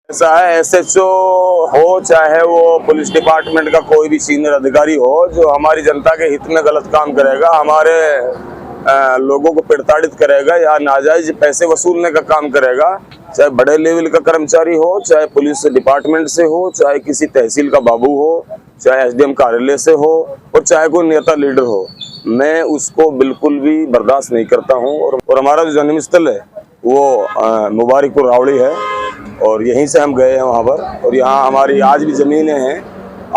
ऐसा है, एसएचओ हो चाहे वो पुलिस डिपार्टमेंट का कोई भी सीनियर अधिकारी हो, जो हमारी जनता के हित में गलत काम करेगा, हमारे लोगों को प्रताड़ित करेगा या नाजायज पैसे वसूलने का काम करेगा, चाहे बड़े लेवल का कर्मचारी हो, चाहे पुलिस डिपार्टमेंट से हो, चाहे किसी तहसील का बाबू हो, चाहे एसडीएम कार्यालय से हो और चाहे कोई नेता लीडर हो, मैं उसको बिल्कुल भी बर्दाश्त नहीं करता हूं। और हमारा जो जन्म स्थल है वो मुबारकपुर रावड़ी है और यहीं से हम गए हैं वहाँ पर। और यहाँ हमारी आज भी ज़मीनें हैं,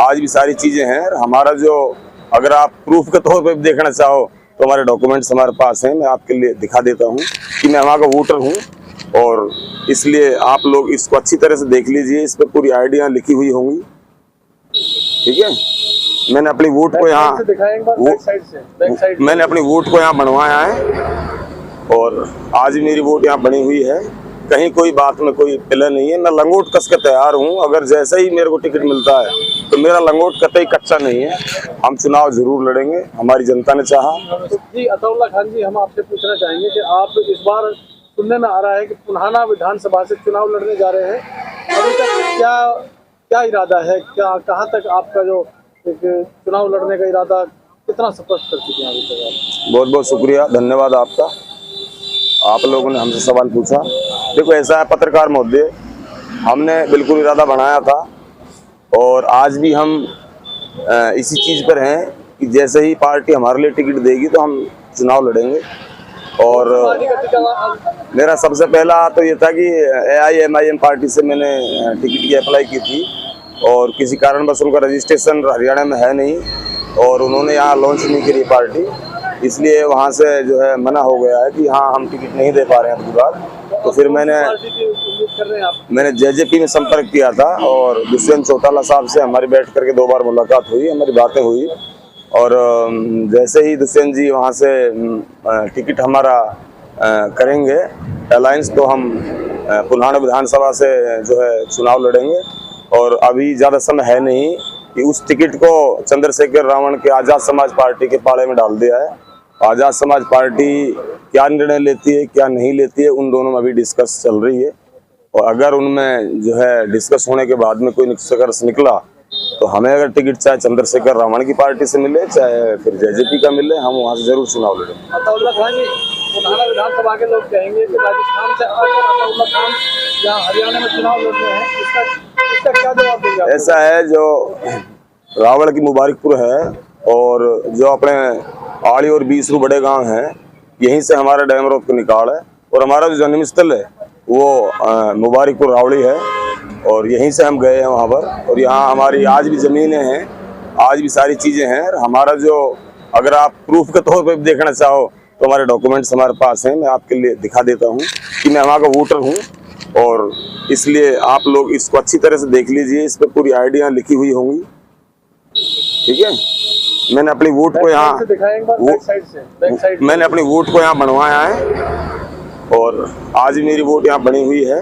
आज भी सारी चीज़ें हैं। हमारा जो, अगर आप प्रूफ के तौर पे देखना चाहो तो हमारे डॉक्यूमेंट्स हमारे पास हैं, मैं आपके लिए दिखा देता हूँ कि मैं वहाँ का वोटर हूँ। और इसलिए आप लोग इसको अच्छी तरह से देख लीजिए, इस पर पूरी आइडिया लिखी हुई होंगी, ठीक है। मैंने अपनी वोट को यहाँ मैंने अपनी वोट को यहाँ बनवाया है और आज मेरी वोट यहाँ बनी हुई है। कहीं कोई बात में कोई पिला नहीं है, मैं लंगोट कस के तैयार हूँ। अगर जैसे ही मेरे को टिकट मिलता है तो मेरा लंगोट कतई कच्चा नहीं है, हम चुनाव जरूर लड़ेंगे, हमारी जनता ने चाहा। जी अताउल्लाह खान जी, हम आपसे पूछना चाहेंगे कि आप इस बार सुनने में आ रहा है कि पुन्हाना विधानसभा से चुनाव लड़ने जा रहे हैं, अभी तक क्या इरादा है, क्या कहाँ तक आपका जो एक चुनाव लड़ने का इरादा कितना स्पष्ट कर चुके हैं अभी तक आप? बहुत बहुत शुक्रिया, धन्यवाद आपका, आप लोगों ने हमसे सवाल पूछा। देखो ऐसा है पत्रकार महोदय, हमने बिल्कुल इरादा बनाया था और आज भी हम इसी चीज़ पर हैं कि जैसे ही पार्टी हमारे लिए टिकट देगी तो हम चुनाव लड़ेंगे। और मेरा सबसे पहला तो ये था कि AIMIM पार्टी से मैंने टिकट की अप्लाई की थी और किसी कारणवश उनका रजिस्ट्रेशन हरियाणा में है नहीं और उन्होंने यहाँ लॉन्च नहीं करी पार्टी, इसलिए वहाँ से जो है मना हो गया है कि हाँ हम टिकट नहीं दे पा रहे हैं अब की बार। तो फिर मैंने JJP में संपर्क किया था और दुष्यंत चौटाला साहब से हमारी बैठ करके 2 बार मुलाकात हुई, हमारी बातें हुई और जैसे ही दुष्यंत जी वहाँ से टिकट हमारा करेंगे अलायंस, तो हम पुन्हाना विधानसभा से जो है चुनाव लड़ेंगे। और अभी ज़्यादा समय है नहीं कि उस टिकट को चंद्रशेखर रावण के आज़ाद समाज पार्टी के पाले में डाल दिया है। आज़ाद समाज पार्टी क्या निर्णय लेती है क्या नहीं लेती है, उन दोनों में अभी डिस्कस चल रही है और अगर उनमें जो है डिस्कस होने के बाद में कोई निष्कर्ष निकला तो हमें अगर टिकट चाहे चंद्रशेखर रावण की पार्टी से मिले चाहे फिर JJP का मिले, हम वहाँ से जरूर चुनाव लड़ेंगे। अताउल्लाह खान जी, पुन्हाना विधानसभा के लोग कहेंगे कि राजस्थान से अताउल्लाह खान यहाँ हरियाणा में चुनाव लड़ने हैं, इसका क्या जवाब देंगे? ऐसा है, जो रावण की मुबारकपुर है और जो अपने आड़ी और बीसरू बड़े गांव हैं, यहीं से हमारा डैमरोद का निकाल है और हमारा जो जन्म स्थल है वो मुबारकपुर रावड़ी है और यहीं से हम गए हैं वहाँ पर। और यहाँ हमारी आज भी ज़मीनें हैं, आज भी सारी चीज़ें हैं। हमारा जो, अगर आप प्रूफ के तौर पे देखना चाहो तो हमारे डॉक्यूमेंट्स हमारे पास हैं, मैं आपके लिए दिखा देता हूँ कि मैं वहाँ का वोटर हूँ। और इसलिए आप लोग इसको अच्छी तरह से देख लीजिए, इस पर पूरी आइडिया लिखी हुई होंगी, ठीक है। मैंने अपनी वोट को यहाँ बनवाया है और आज मेरी वोट यहाँ बनी हुई है।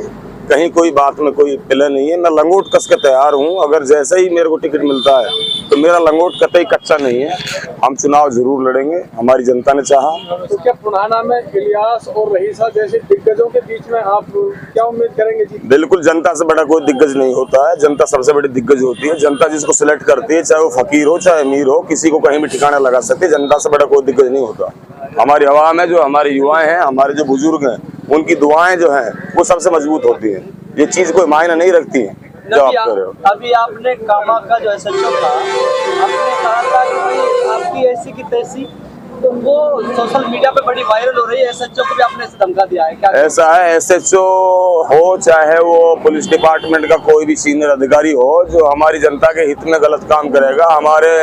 कहीं कोई बात में कोई पिला नहीं है, मैं लंगोट कस के तैयार हूँ। अगर जैसे ही मेरे को टिकट मिलता है तो मेरा लंगोट कतई कच्चा नहीं है, हम चुनाव जरूर लड़ेंगे, हमारी जनता ने चाहा। तो क्या पुन्हाना में इलियास और रईसा जैसे दिग्गजों के बीच में आप क्या उम्मीद करेंगे जी? बिल्कुल, जनता से बड़ा कोई दिग्गज नहीं होता है, जनता सबसे बड़ी दिग्गज होती है। जनता जिसको सिलेक्ट करती है, चाहे वो फकीर हो चाहे अमीर हो, किसी को कहीं भी ठिकाना लगा सकती है, जनता से बड़ा कोई दिग्गज नहीं होता। हमारी आवाम है, जो हमारे युवाएं हैं, हमारे जो बुजुर्ग हैं, उनकी दुआएं जो हैं वो सबसे मजबूत होती हैं। ये चीज कोई मायने नहीं रखती है जो आप कर रहे हो। अभी आपने कामा का जो SHO था, आपने कहा था कि आपकी ऐसी की तैसी, तो वो सोशल मीडिया पे बड़ी वायरल हो रही है। SHO को भी आपने ऐसे धमका दिया है क्या? ऐसा है, SHO हो चाहे वो पुलिस डिपार्टमेंट का कोई भी सीनियर अधिकारी हो, जो हमारी जनता के हित में गलत काम करेगा, हमारे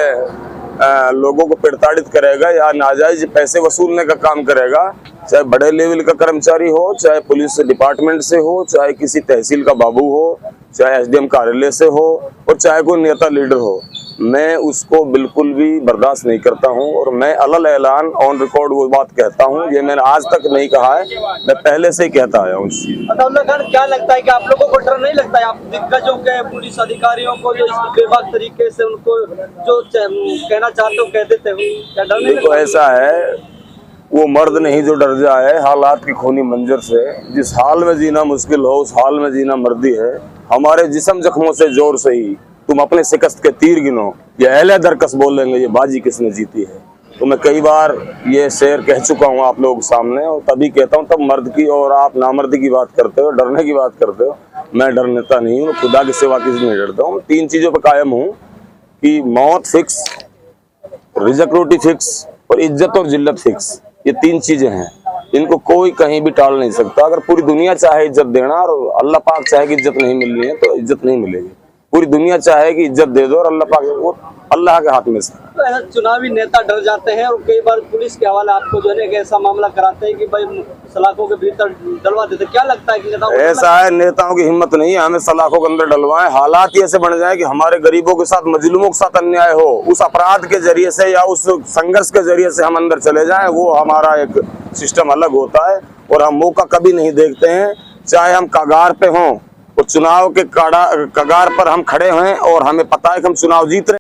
लोगों को प्रताड़ित करेगा या नाजायज पैसे वसूलने का काम करेगा, चाहे बड़े लेवल का कर्मचारी हो, चाहे पुलिस डिपार्टमेंट से हो, चाहे किसी तहसील का बाबू हो, चाहे SDM कार्यालय से हो और चाहे कोई नेता लीडर हो, मैं उसको बिल्कुल भी बर्दाश्त नहीं करता हूं। और मैं अलल ऐलान ऑन रिकॉर्ड वो बात कहता हूं, ये मैंने आज तक नहीं कहा है, मैं पहले से ही कहता आया हूँ। अताउल्लाह खान, क्या लगता है कि आप लोगों को डर नहीं लगता है आप दिग्गजों के, पुलिस अधिकारियों को जो इस बेबाक तरीके से उनको जो कहना चाहते हो कह देते हो, क्या डर नहीं लगता? देखो ऐसा है, वो मर्द नहीं जो डर जाए हालात की खूनी मंजर से। जिस हाल में जीना मुश्किल हो उस हाल में जीना मर्दी है। हमारे जिस्म जख्मों से जोर से ही तुम अपने शिकस्त के तीर गिनो, ये अहले दरकस बोलेंगे ये बाजी किसने जीती है। तो मैं कई बार ये शेर कह चुका हूँ आप लोगों के सामने, और तभी कहता हूँ तब मर्द की और आप नामर्दी की बात करते हो, डरने की बात करते हो। मैं डर नेता नहीं हूँ, खुदा के सिवा किसी नहीं डरता हूँ। 3 चीज़ों पर कायम हूँ कि मौत फिक्स, रिजक रोटी फिक्स और इज्जत और जिल्लत फिक्स। ये 3 चीजें हैं, इनको कोई कहीं भी टाल नहीं सकता। अगर पूरी दुनिया चाहे इज्जत देना और अल्लाह पाक चाहे कि इज्जत नहीं मिलनी है तो इज्जत नहीं मिलेगी। पूरी दुनिया चाहे कि इज्जत दे दो और अल्लाह पाक, वो अल्लाह के हाथ में से। तो ऐसा चुनावी नेता डर जाते हैं और कई बार पुलिस के हवाले आपको जो है एक ऐसा मामला कराते हैं कि भाई सलाखों के भीतर डलवा देते। क्या लगता है कि नेताओं को ऐसा है, नेताओं की हिम्मत नहीं है हमें सलाखों के अंदर डलवाएं। हालात ये ऐसे बन जाए कि हमारे गरीबों के साथ, मजलूमों के साथ अन्याय हो, उस अपराध के जरिए से या उस संघर्ष के जरिए से हम अंदर चले जाएं, वो हमारा एक सिस्टम अलग होता है। और हम मौका कभी नहीं देखते हैं, चाहे हम कगार पे हों और चुनाव के कगार पर हम खड़े हैं और हमें पता है कि हम चुनाव जीत रहे हैं।